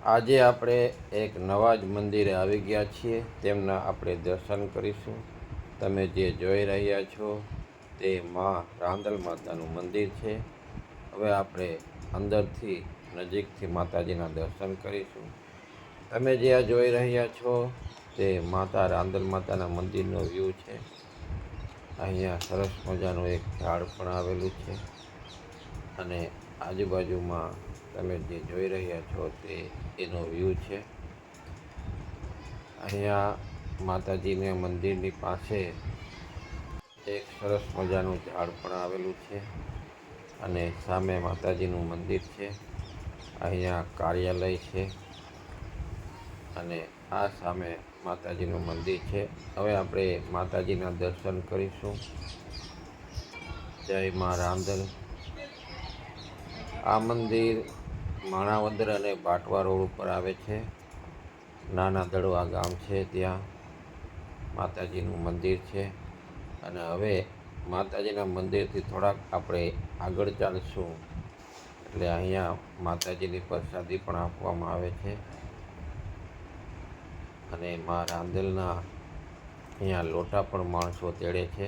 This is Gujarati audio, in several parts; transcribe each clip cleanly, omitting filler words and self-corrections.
આજે આપણે એક નવા જ મંદિરે આવી ગયા છીએ. તેમના આપણે દર્શન કરીશું. તમે જે જોઈ રહ્યા છો તે માં રાંદલ માતાનું મંદિર છે. હવે આપણે અંદરથી નજીકથી માતાજીના દર્શન કરીશું. તમે જે આ જોઈ રહ્યા છો તે માતા રાંદલ માતાના મંદિરનો વ્યૂ છે. અહીંયા સરસ મજાનું એક ઝાડ પણ આવેલું છે અને આજુબાજુમાં તમે જે જોઈ રહ્યા છો તે એનો વ્યૂ છે. અહીંયા માતાજીના મંદિરની પાસે એક સરસ મજાનું ઝાડ પણ આવેલું છે અને સામે માતાજીનું મંદિર છે. અહીંયા કાર્યાલય છે અને આ સામે માતાજીનું મંદિર છે. હવે આપણે માતાજીના દર્શન કરીશું. જય મા રાંદલ. આ મંદિર માણાવદર અને બાટવા રોડ ઉપર આવે છે. નાના દડવા ગામ છે ત્યાં માતાજીનું મંદિર છે. અને હવે માતાજીના મંદિરથી થોડાક આપણે આગળ ચાલશું એટલે અહીંયા માતાજીની પ્રસાદી પણ આપવામાં આવે છે અને મા રાંદલના અહીંયા લોટા પણ માણસો તેડે છે.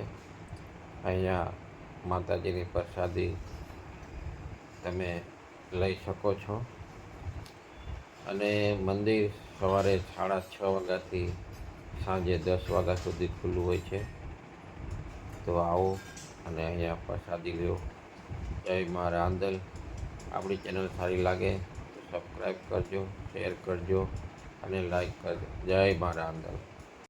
અહીંયા માતાજીની પ્રસાદી તમે લઈ શકો છો અને મંદિર સવારે 6:30 વાગ્યાથી સાંજે 10 વાગ્યા સુધી ખુલ્લું હોય છે. તો આવો અને અહીંયા પ્રસાદી લો. જય મા રાંદલ. આપણી ચેનલ સારી લાગે તો સબસ્ક્રાઈબ કરજો, શેર કરજો અને લાઈક કરજો. જય મા રાંદલ.